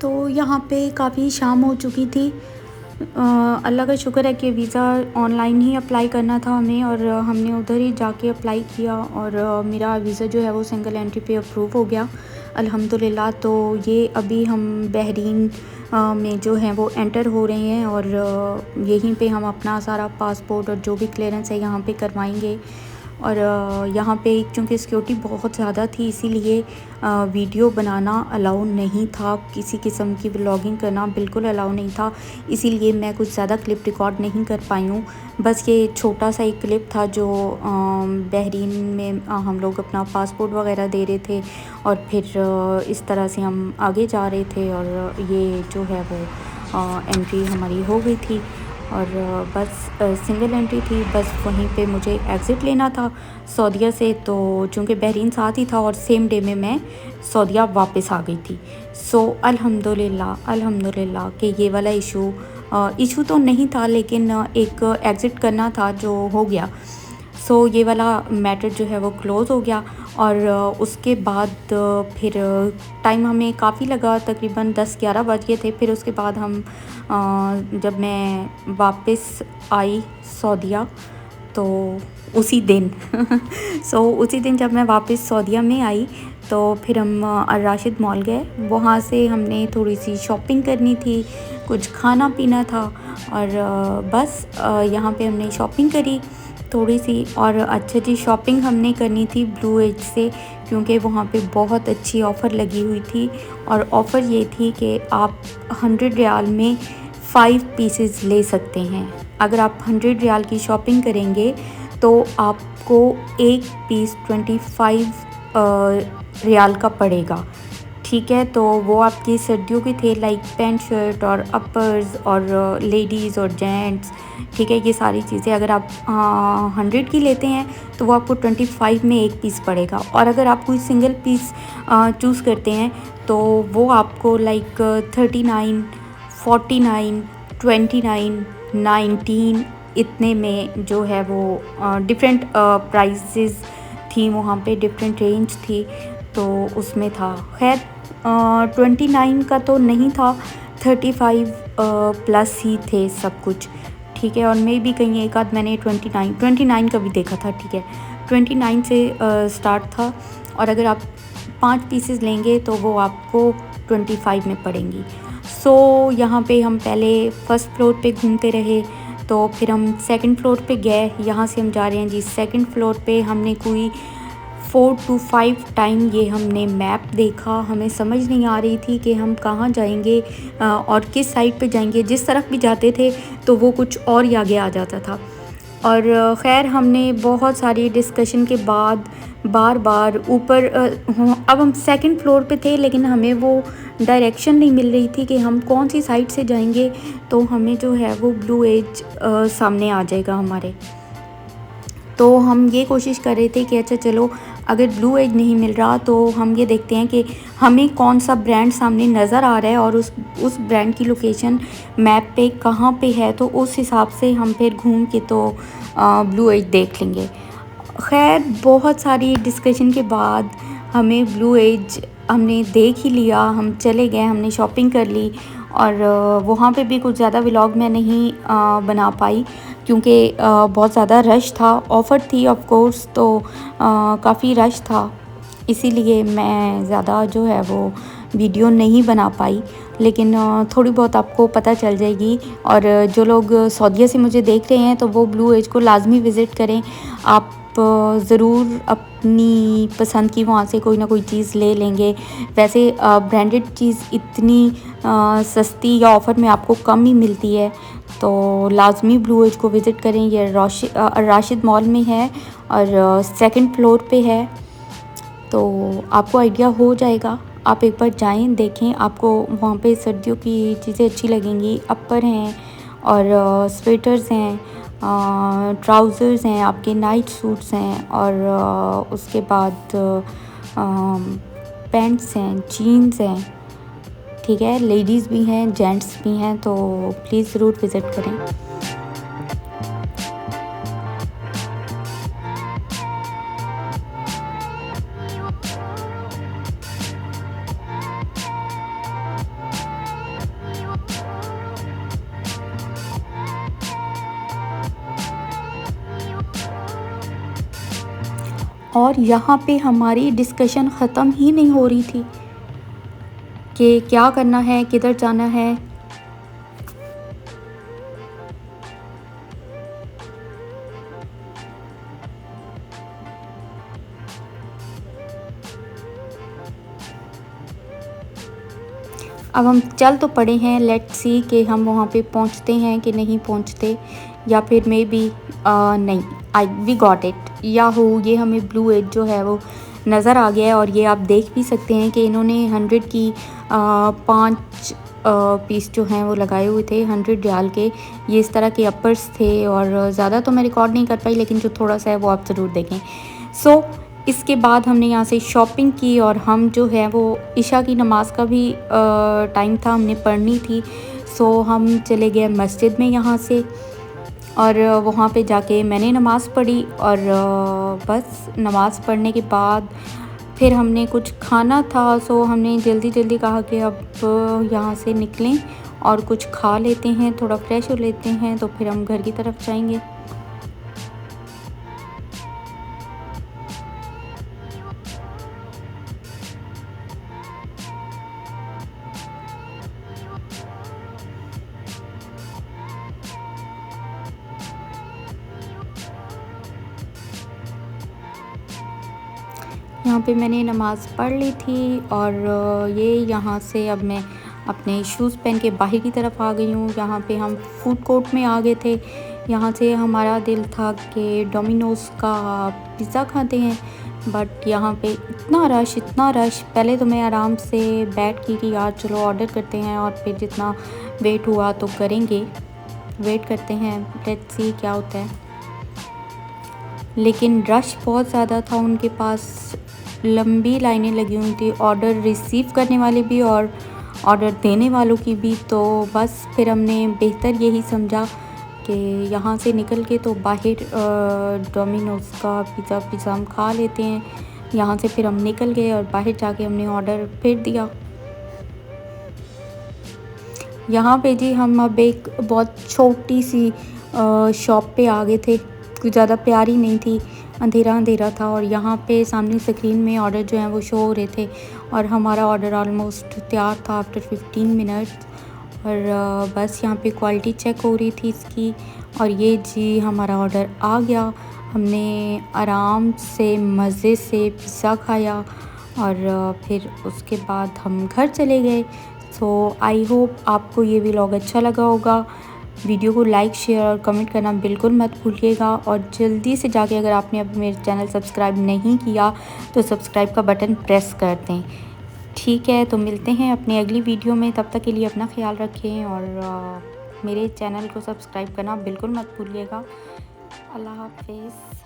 तो यहाँ पे काफ़ी शाम हो चुकी थी। अल्लाह का शुक्र है कि वीज़ा ऑनलाइन ही अप्लाई करना था हमें, और हमने उधर ही जाके अप्लाई किया, और मेरा वीज़ा जो है वो सिंगल एंट्री पे अप्रूव हो गया अल्हम्दुलिल्लाह। तो ये अभी हम बहरीन में जो है वो एंटर हो रहे हैं, और यहीं पे हम अपना सारा पासपोर्ट और जो भी क्लियरेंस है यहाँ पे करवाएंगे। और यहाँ पे चूँकि सिक्योरिटी बहुत ज़्यादा थी, इसीलिए वीडियो बनाना अलाउ नहीं था, किसी किस्म की व्लॉगिंग करना बिल्कुल अलाउ नहीं था। इसीलिए मैं कुछ ज़्यादा क्लिप रिकॉर्ड नहीं कर पाई हूँ। बस ये छोटा सा एक क्लिप था जो बहरीन में हम लोग अपना पासपोर्ट वगैरह दे रहे थे, और फिर इस तरह से हम आगे जा रहे थे, और ये जो है वो एंट्री हमारी हो गई थी। और बस सिंगल एंट्री थी, बस वहीं पे मुझे एग्ज़िट लेना था सऊदीया से। तो चूँकि बहरीन साथ ही था और सेम डे में मैं सऊदीया वापस आ गई थी। सो अल्हम्दुलिल्लाह कि ये वाला इशू तो नहीं था, लेकिन एक एग्ज़िट करना था जो हो गया। सो ये वाला मैटर जो है वो क्लोज़ हो गया। और उसके बाद फिर टाइम हमें काफ़ी लगा, तकरीबन 10-11 बज गए थे। फिर उसके बाद हम जब मैं वापस आई सऊदीया, तो उसी दिन उसी दिन जब मैं वापस सऊदीया में आई, तो फिर हम राशिद मॉल गए। वहाँ से हमने थोड़ी सी शॉपिंग करनी थी, कुछ खाना पीना था, और बस यहाँ पे हमने शॉपिंग करी थोड़ी सी। और अच्छा जी, शॉपिंग हमने करनी थी ब्लू एज से, क्योंकि वहाँ पे बहुत अच्छी ऑफ़र लगी हुई थी। और ऑफ़र ये थी कि आप 100 रियाल में 5 पीसेस ले सकते हैं। अगर आप 100 रियाल की शॉपिंग करेंगे तो आपको एक पीस 25 रियाल का पड़ेगा। ठीक है, तो वो आपकी सर्दियों के थे, लाइक पैंट शर्ट और अपर्स और लेडीज़ और जेंट्स। ठीक है, ये सारी चीज़ें अगर आप 100 की लेते हैं तो वो आपको 25 में एक पीस पड़ेगा। और अगर आप कोई सिंगल पीस चूज़ करते हैं तो वो आपको लाइक 39, 49, 29, 19 इतने में जो है वो डिफरेंट प्राइसेस थी वहाँ पे, डिफरेंट रेंज थी, तो उसमें था। खैर 29 का तो नहीं था, 35 प्लस ही थे सब कुछ। ठीक है, और मे भी कहीं एक आध मैंने 29 का भी देखा था। ठीक है, 29 से स्टार्ट था, और अगर आप 5 पीसेस लेंगे तो वो आपको 25 में पड़ेंगी। सो यहाँ पे हम पहले फर्स्ट फ्लोर पे घूमते रहे, तो फिर हम सेकंड फ्लोर पे गए। यहाँ से हम जा रहे हैं जी सेकंड फ्लोर पे। हमने कोई 4 to 5 टाइम ये हमने मैप देखा, हमें समझ नहीं आ रही थी कि हम कहाँ जाएंगे और किस साइड पे जाएंगे। जिस तरफ भी जाते थे तो वो कुछ और ही आगे आ जाता था। और ख़ैर हमने बहुत सारी डिस्कशन के बाद बार बार ऊपर अब हम सेकंड फ्लोर पे थे, लेकिन हमें वो डायरेक्शन नहीं मिल रही थी कि हम कौन सी साइड से जाएंगे, तो हमें जो है वो ब्लू एज सामने आ जाएगा हमारे। तो हम ये कोशिश कर रहे थे कि अच्छा चलो, अगर ब्लू एज नहीं मिल रहा तो हम ये देखते हैं कि हमें कौन सा ब्रांड सामने नज़र आ रहा है और उस ब्रांड की लोकेशन मैप पे कहाँ पे है, तो उस हिसाब से हम फिर घूम के तो ब्लू एज देख लेंगे। खैर बहुत सारी डिस्कशन के बाद हमें ब्लू एज हमने देख ही लिया, हम चले गए, हमने शॉपिंग कर ली। और वहाँ पे भी कुछ ज़्यादा व्लॉग मैं नहीं बना पाई, क्योंकि बहुत ज़्यादा रश था। ऑफ़र थी ऑफ कोर्स, तो काफ़ी रश था, इसीलिए मैं ज़्यादा जो है वो वीडियो नहीं बना पाई। लेकिन थोड़ी बहुत आपको पता चल जाएगी। और जो लोग सऊदीया से मुझे देख रहे हैं तो वो ब्लू एज को लाजमी विज़िट करें। आप ज़रूर अपनी पसंद की वहाँ से कोई ना कोई चीज़ ले लेंगे। वैसे ब्रांडेड चीज़ इतनी सस्ती या ऑफ़र में आपको कम ही मिलती है, तो लाजमी ब्लू एज को विज़िट करें। ये राशिद मॉल में है और सेकंड फ्लोर पे है, तो आपको आइडिया हो जाएगा। आप एक बार जाएं, देखें, आपको वहाँ पे सर्दियों की चीज़ें अच्छी लगेंगी। अपर हैं और स्वेटर्स हैं, ट्राउज़र्स हैं, आपके नाइट सूट्स हैं, और उसके बाद पैंट्स हैं, जीन्स हैं। ठीक है, लेडीज़ भी हैं, जेंट्स भी हैं, तो प्लीज़ ज़रूर विज़िट करें। और यहाँ पे हमारी डिस्कशन ख़त्म ही नहीं हो रही थी कि क्या करना है, किधर जाना है। अब हम चल तो पड़े हैं, लेट्स सी कि हम वहाँ पे पहुँचते हैं कि नहीं पहुँचते, या फिर मे बी नहीं, वी गॉट इट, या हो ये हमें ब्लू एज जो है वो नज़र आ गया है। और ये आप देख भी सकते हैं कि इन्होंने 100 की 5 पीस जो हैं वो लगाए हुए थे 100 रियाल के। ये इस तरह के अपर्स थे, और ज़्यादा तो मैं रिकॉर्ड नहीं कर पाई, लेकिन जो थोड़ा सा है वो आप ज़रूर देखें। सो इसके बाद हमने यहाँ से शॉपिंग की, और हम जो है वो इशा की नमाज़ का भी टाइम था, हमने पढ़नी थी। सो हम चले गए मस्जिद में यहाँ से, और वहाँ पे जाके मैंने नमाज़ पढ़ी। और बस नमाज़ पढ़ने के बाद फिर हमने कुछ खाना था, सो हमने जल्दी जल्दी कहा कि अब यहाँ से निकलें और कुछ खा लेते हैं, थोड़ा फ्रेश हो लेते हैं, तो फिर हम घर की तरफ जाएंगे। यहाँ पे मैंने नमाज़ पढ़ ली थी, और ये यहाँ से अब मैं अपने शूज़ पहन के बाहर की तरफ आ गई हूँ। यहाँ पे हम फूड कोर्ट में आ गए थे। यहाँ से हमारा दिल था कि डोमिनोज़ का पिज़्ज़ा खाते हैं, बट यहाँ पे इतना रश। पहले तो मैं आराम से बैठ की कि यार चलो ऑर्डर करते हैं, और फिर जितना वेट हुआ तो करेंगे, वेट करते हैं, लेट्स सी क्या होता है। लेकिन रश बहुत ज़्यादा था, उनके पास लंबी लाइनें लगी हुई थी, ऑर्डर रिसीव करने वाले भी और ऑर्डर देने वालों की भी। तो बस फिर हमने बेहतर यही समझा कि यहाँ से निकल के तो बाहर डोमिनोज़ का पिज़्ज़ा हम खा लेते हैं। यहाँ से फिर हम निकल गए, और बाहर जाके हमने ऑर्डर फिर दिया। यहाँ पे जी हम अब एक बहुत छोटी सी शॉप पे आ गए थे, कुछ ज़्यादा प्यारी नहीं थी, अंधेरा था, और यहाँ पे सामने स्क्रीन में ऑर्डर जो हैं वो शो हो रहे थे, और हमारा ऑर्डर ऑलमोस्ट तैयार था आफ्टर 15 मिनट्स। और बस यहाँ पे क्वालिटी चेक हो रही थी इसकी, और ये जी हमारा ऑर्डर आ गया। हमने आराम से मज़े से पिज़्ज़ा खाया, और फिर उसके बाद हम घर चले गए। सो आई होप आपको ये व्लॉग अच्छा लगा होगा। वीडियो को लाइक, शेयर और कमेंट करना बिल्कुल मत भूलिएगा, और जल्दी से जाके अगर आपने अभी मेरे चैनल सब्सक्राइब नहीं किया तो सब्सक्राइब का बटन प्रेस कर दें। ठीक है, तो मिलते हैं अपनी अगली वीडियो में, तब तक के लिए अपना ख्याल रखें, और मेरे चैनल को सब्सक्राइब करना बिल्कुल मत भूलिएगा। अल्लाह हाफ़िज़।